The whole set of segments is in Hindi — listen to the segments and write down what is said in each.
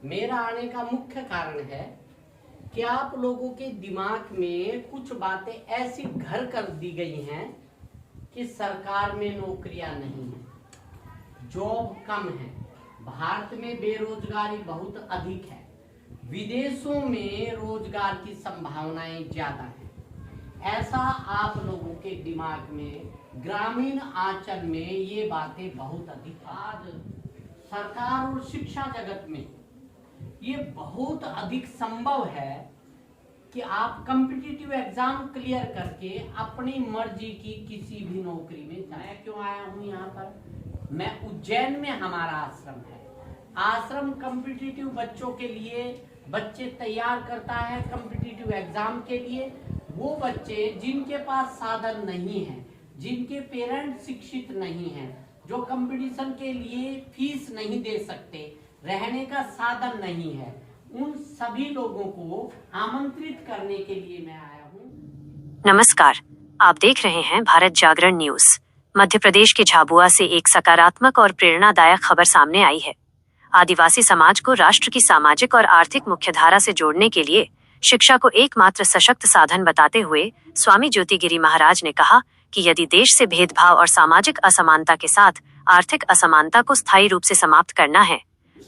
मेरा आने का मुख्य कारण है कि आप लोगों के दिमाग में कुछ बातें ऐसी घर कर दी गई हैं कि सरकार में नौकरियां नहीं है, जॉब कम है, भारत में बेरोजगारी बहुत अधिक है, विदेशों में रोजगार की संभावनाएं ज्यादा हैं। ऐसा आप लोगों के दिमाग में ग्रामीण आंचल में ये बातें बहुत अधिक। आज सरकार और शिक्षा जगत में ये बहुत अधिक संभव है कि आप कॉम्पिटिटिव एग्जाम क्लियर करके अपनी मर्जी की किसी भी नौकरी में जाए। क्यों आया हूँ यहाँ पर? मैं उज्जैन में हमारा आश्रम है। आश्रम कॉम्पिटिटिव बच्चों के लिए बच्चे तैयार करता है कॉम्पिटिटिव एग्जाम के लिए। वो बच्चे जिनके पास साधन नहीं है, जिनके पेरेंट्स शिक्षित नहीं हैं, जो कंपटीशन के लिए फीस नहीं दे सकते, रहने का साधन नहीं है, उन सभी लोगों को आमंत्रित करने के लिए मैं आया हूँ। नमस्कार, आप देख रहे हैं भारत जागरण न्यूज। मध्य प्रदेश के झाबुआ से एक सकारात्मक और प्रेरणादायक खबर सामने आई है। आदिवासी समाज को राष्ट्र की सामाजिक और आर्थिक मुख्यधारा से जोड़ने के लिए शिक्षा को एकमात्र सशक्त साधन बताते हुए स्वामी ज्योतिगिरी महाराज ने कहा कि यदि देश से भेदभाव और सामाजिक असमानता के साथ आर्थिक असमानता को स्थायी रूप से समाप्त करना है,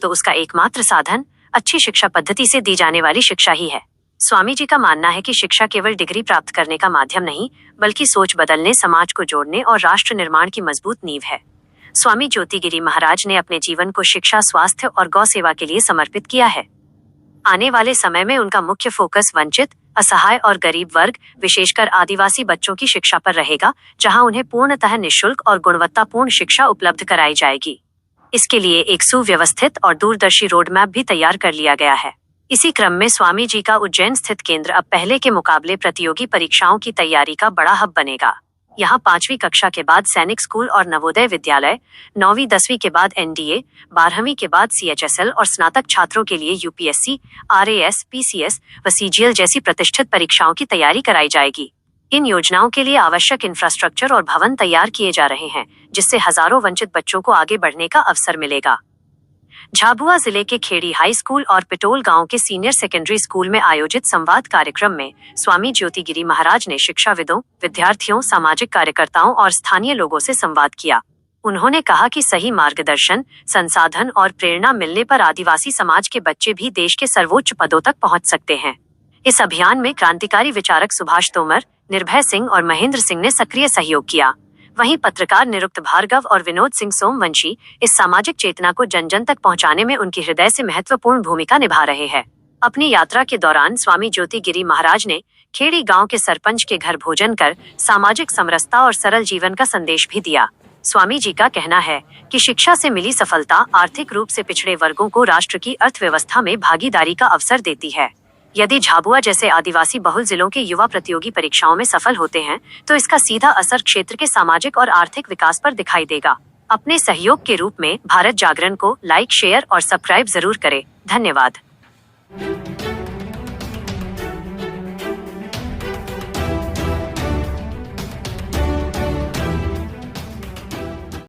तो उसका एकमात्र साधन अच्छी शिक्षा पद्धति से दी जाने वाली शिक्षा ही है। स्वामी जी का मानना है कि शिक्षा केवल डिग्री प्राप्त करने का माध्यम नहीं, बल्कि सोच बदलने, समाज को जोड़ने और राष्ट्र निर्माण की मजबूत नींव है। स्वामी ज्योतिगिरी महाराज ने अपने जीवन को शिक्षा, स्वास्थ्य और गौ सेवा के लिए समर्पित किया है। आने वाले समय में उनका मुख्य फोकस वंचित, असहाय और गरीब वर्ग, विशेषकर आदिवासी बच्चों की शिक्षा पर रहेगा, जहां उन्हें पूर्णतः निःशुल्क और गुणवत्तापूर्ण शिक्षा उपलब्ध कराई जाएगी। इसके लिए एक सुव्यवस्थित और दूरदर्शी रोड मैप भी तैयार कर लिया गया है। इसी क्रम में स्वामी जी का उज्जैन स्थित केंद्र अब पहले के मुकाबले प्रतियोगी परीक्षाओं की तैयारी का बड़ा हब बनेगा। यहाँ 5वीं कक्षा के बाद सैनिक स्कूल और नवोदय विद्यालय, 9वीं 10वीं के बाद एनडीए, 12वीं के बाद सीएचएसएल और स्नातक छात्रों के लिए यूपीएससी, आरएएस, पीसीएस व सीजीएल जैसी प्रतिष्ठित परीक्षाओं की तैयारी कराई जाएगी। इन योजनाओं के लिए आवश्यक इंफ्रास्ट्रक्चर और भवन तैयार किए जा रहे हैं, जिससे हजारों वंचित बच्चों को आगे बढ़ने का अवसर मिलेगा। झाबुआ जिले के खेड़ी हाई स्कूल और पिटोल गांव के सीनियर सेकेंडरी स्कूल में आयोजित संवाद कार्यक्रम में स्वामी ज्योतिगिरी महाराज ने शिक्षाविदों, विद्यार्थियों, सामाजिक कार्यकर्ताओं और स्थानीय लोगों से संवाद किया। उन्होंने कहा कि सही मार्गदर्शन, संसाधन और प्रेरणा मिलने पर आदिवासी समाज के बच्चे भी देश के सर्वोच्च पदों तक पहुंच सकते हैं। इस अभियान में क्रांतिकारी विचारक सुभाष तोमर, निर्भय सिंह और महेंद्र सिंह ने सक्रिय सहयोग किया। वहीं पत्रकार निरुक्त भार्गव और विनोद सिंह सोमवंशी इस सामाजिक चेतना को जन जन तक पहुंचाने में उनकी हृदय से महत्वपूर्ण भूमिका निभा रहे हैं। अपनी यात्रा के दौरान स्वामी ज्योतिगिरी महाराज ने खेड़ी गांव के सरपंच के घर भोजन कर सामाजिक समरसता और सरल जीवन का संदेश भी दिया। स्वामी जी का कहना है कि शिक्षा से मिली सफलता आर्थिक रूप से पिछड़े वर्गों को राष्ट्र की अर्थव्यवस्था में भागीदारी का अवसर देती है। यदि झाबुआ जैसे आदिवासी बहुल जिलों के युवा प्रतियोगी परीक्षाओं में सफल होते हैं, तो इसका सीधा असर क्षेत्र के सामाजिक और आर्थिक विकास पर दिखाई देगा। अपने सहयोग के रूप में भारत जागरण को लाइक, शेयर और सब्सक्राइब जरूर करें। धन्यवाद।